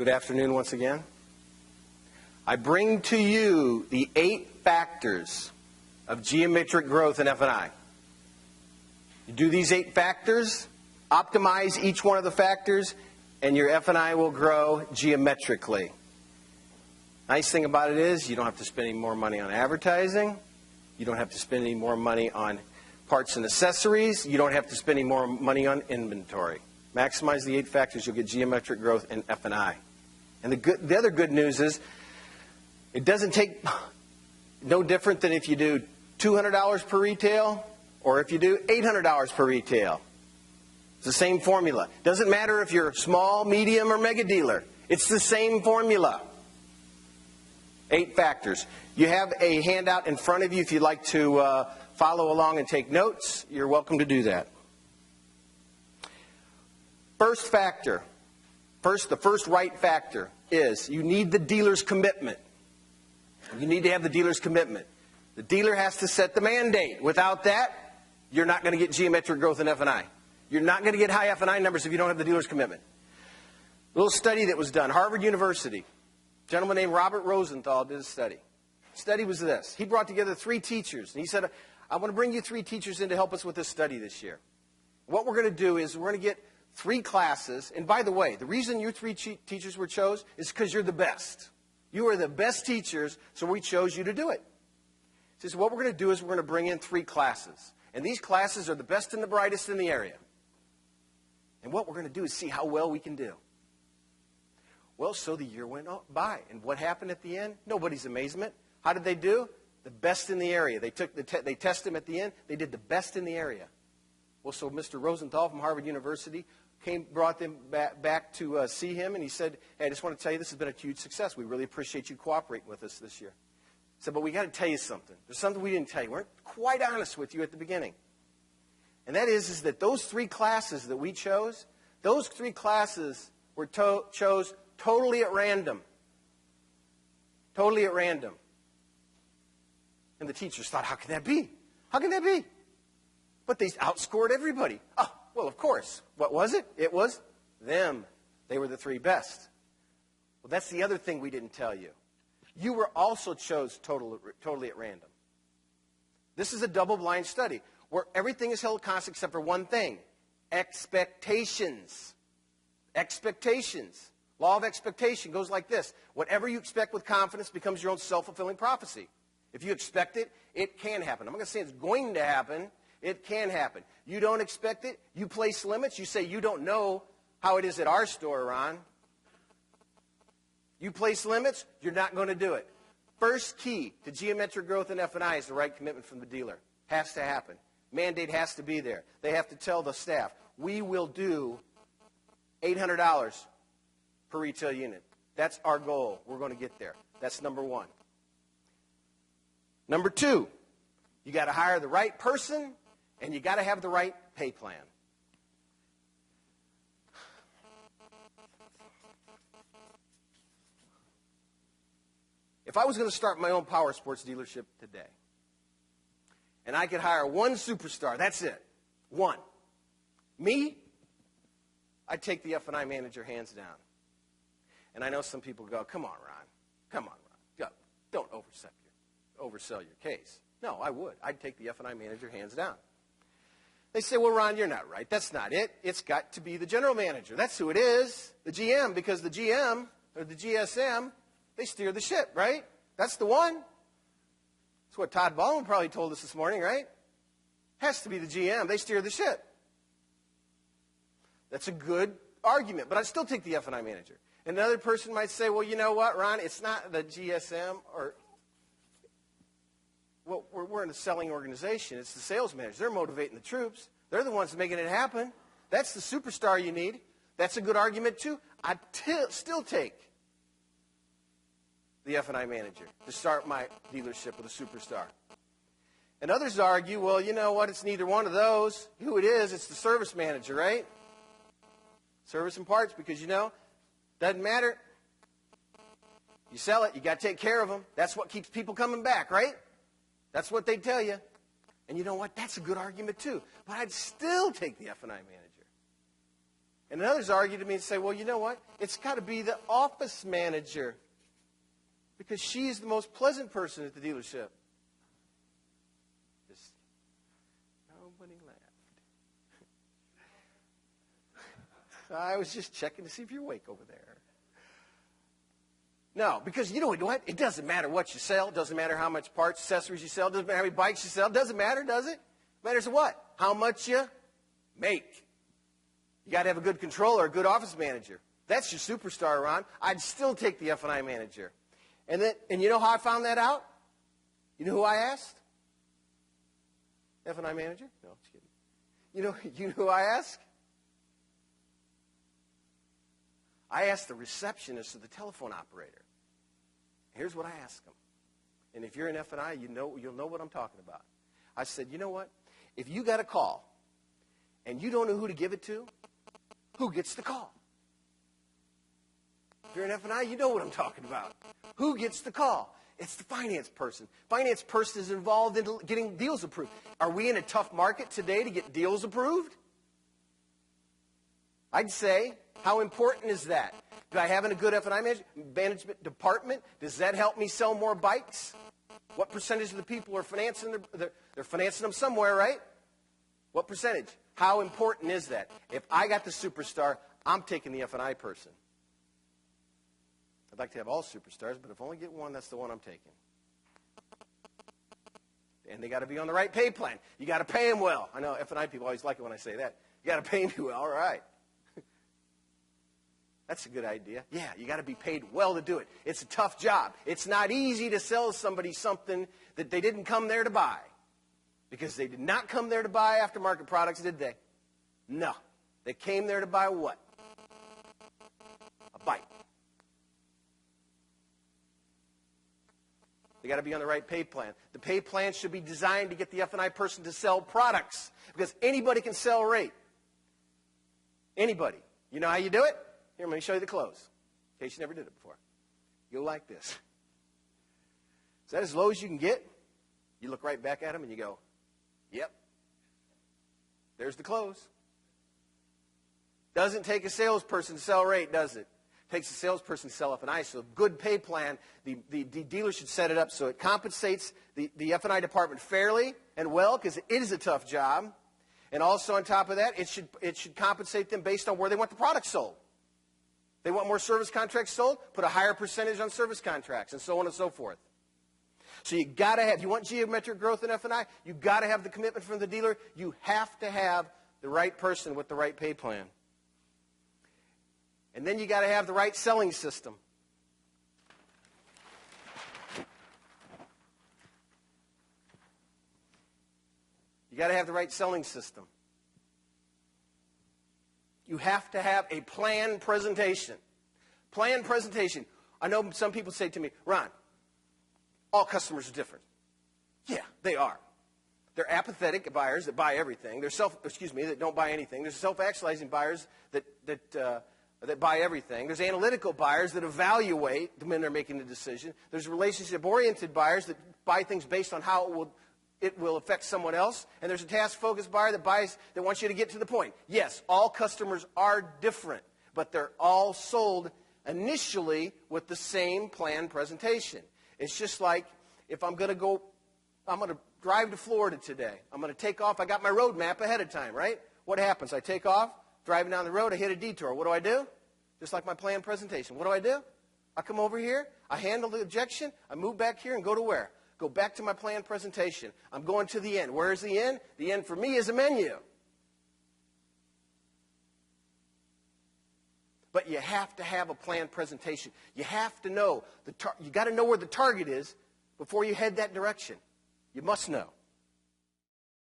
Good afternoon once again. I bring to you the 8 factors of geometric growth in F&I. You do these 8 factors, optimize each one of the factors, and your F&I will grow geometrically. Nice thing about it is you don't have to spend any more money on advertising. You don't have to spend any more money on parts and accessories. You don't have to spend any more money on inventory. Maximize the 8 factors, you'll get geometric growth in F&I. And the other good news is it doesn't take no different than if you do $200 per retail or if you do $800 per retail. It's the same formula. Doesn't matter if you're small, medium, or mega dealer. It's the same formula. 8 factors. You have a handout in front of you if you'd like to follow along and take notes. You're welcome to do that. First factor. The first right factor is you need the dealer's commitment. You need to have the dealer's commitment. The dealer has to set the mandate. Without that, you're not going to get geometric growth in F&I. You're not going to get high F&I numbers if you don't have the dealer's commitment. A little study that was done. Harvard University. A gentleman named Robert Rosenthal did a study. The study was this. He brought together 3 teachers. And he said, I want to bring you 3 teachers in to help us with this study this year. What we're going to do is we're going to get 3 classes. And by the way, the reason you 3 teachers were chose is because you're the best. You are the best teachers, so we chose you to do it. He says, what we're going to do is we're going to bring in 3 classes. And these classes are the best and the brightest in the area. And what we're going to do is see how well we can do. Well, so the year went by. And what happened at the end? Nobody's amazement. How did they do? The best in the area. They tested them at the end. They did the best in the area. Well, so Mr. Rosenthal from Harvard University brought them back to see him, and he said, hey, I just want to tell you this has been a huge success. We really appreciate you cooperating with us this year. He said, but we got to tell you something. There's something we didn't tell you. We weren't quite honest with you at the beginning. And that is that those 3 classes that we chose, those 3 classes were chose totally at random. Totally at random. And the teachers thought, how can that be? How can that be? But they outscored everybody. Oh, well, of course. What was it? It was them. They were the 3 best. Well, that's the other thing we didn't tell you. You were also chose totally at random. This is a double-blind study where everything is held constant except for one thing. Expectations. Expectations. Law of expectation goes like this. Whatever you expect with confidence becomes your own self-fulfilling prophecy. If you expect it, it can happen. I'm not going to say it's going to happen. It can happen. You don't expect it. You place limits. You say you don't know how it is at our store, Ron. You place limits, you're not going to do it. First key to geometric growth in F&I is the right commitment from the dealer. Has to happen. Mandate has to be there. They have to tell the staff, we will do $800 per retail unit. That's our goal. We're going to get there. That's number 1. Number 2, you got to hire the right person, and you got to have the right pay plan. If I was going to start my own power sports dealership today, and I could hire 1 superstar, that's it, 1. Me, I'd take the F&I manager hands down. And I know some people go, come on, Ron. Come on, Ron. Don't oversell your case. No, I would. I'd take the F&I manager hands down. They say, well, Ron, you're not right. That's not it. It's got to be the general manager. That's who it is, the GM, because the GM or the GSM, they steer the ship, right? That's the one. That's what Todd Baldwin probably told us this morning, right? Has to be the GM. They steer the ship. That's a good argument, but I'd still take the F&I manager. And another person might say, well, you know what, Ron, it's not the GSM or, well, we're in a selling organization. It's the sales managers. They're motivating the troops. They're the ones making it happen. That's the superstar you need. That's a good argument, too. I'd still take the F&I manager to start my dealership with a superstar. And others argue, well, you know what, it's neither one of those. Who it is, it's the service manager, right? Service and parts, because, doesn't matter. You sell it, you got to take care of them. That's what keeps people coming back, right? That's what they tell you. And you know what? That's a good argument too. But I'd still take the F&I manager. And others argue to me and say, well, you know what? It's got to be the office manager because she's the most pleasant person at the dealership. Just nobody laughed. I was just checking to see if you're awake over there. No, because you know what? It doesn't matter what you sell. It doesn't matter how much parts, accessories you sell. It doesn't matter how many bikes you sell. It doesn't matter, does it? It matters what? How much you make. You got to have a good controller, a good office manager. That's your superstar, Ron. I'd still take the F&I manager. And you know how I found that out? You know who I asked? F&I manager? No, just kidding. You know who I asked? I asked the receptionist or the telephone operator. Here's what I asked them. And if you're in F&I, you'll know what I'm talking about. I said, you know what? If you got a call and you don't know who to give it to, who gets the call? If you're in F&I, you know what I'm talking about. Who gets the call? It's the finance person. Finance person is involved in getting deals approved. Are we in a tough market today to get deals approved? I'd say, how important is that? Do I have a good F&I management department? Does that help me sell more bikes? What percentage of the people are financing? They're financing them somewhere, right? What percentage? How important is that? If I got the superstar, I'm taking the F&I person. I'd like to have all superstars, but if I only get one, that's the one I'm taking. And they got to be on the right pay plan. You got to pay them well. I know F&I people always like it when I say that. You got to pay me well. All right. That's a good idea. Yeah, you got to be paid well to do it. It's a tough job. It's not easy to sell somebody something that they didn't come there to buy. Because they did not come there to buy aftermarket products, did they? No. They came there to buy what? A bike. They got to be on the right pay plan. The pay plan should be designed to get the F&I person to sell products. Because anybody can sell rate. Anybody. You know how you do it? Here, let me show you the close, in case you never did it before. You go like this. Is that as low as you can get? You look right back at them and you go, yep. There's the close. Doesn't take a salesperson to sell rate, does it? Takes a salesperson to sell F&I. So a good pay plan, the dealer should set it up so it compensates the F&I department fairly and well, because it is a tough job. And also on top of that, it should compensate them based on where they want the product sold. They want more service contracts sold, put a higher percentage on service contracts, and so on and so forth. So you got to have, you want geometric growth in F&I, you got to have the commitment from the dealer. You have to have the right person with the right pay plan. And then you got to have the right selling system. You got to have the right selling system. You have to have a planned presentation. Planned presentation. I know some people say to me, Ron, all customers are different. Yeah, they are. They're apathetic buyers that buy everything. That don't buy anything. There's self-actualizing buyers that buy everything. There's analytical buyers that evaluate when they're making a decision. There's relationship-oriented buyers that buy things based on how it will affect someone else. And there's a task-focused buyer that wants you to get to the point. Yes, all customers are different, but they're all sold initially with the same planned presentation. It's just like if I'm going to drive to Florida today. I'm going to take off. I got my road map ahead of time, right? What happens? I take off, driving down the road, I hit a detour. What do? Just like my planned presentation. What do? I come over here, I handle the objection, I move back here and go to where? Go back to my planned presentation. I'm going to the end. Where is the end? The end for me is a menu. But you have to have a planned presentation. You have to know you got to know where the target is before you head that direction. You must know.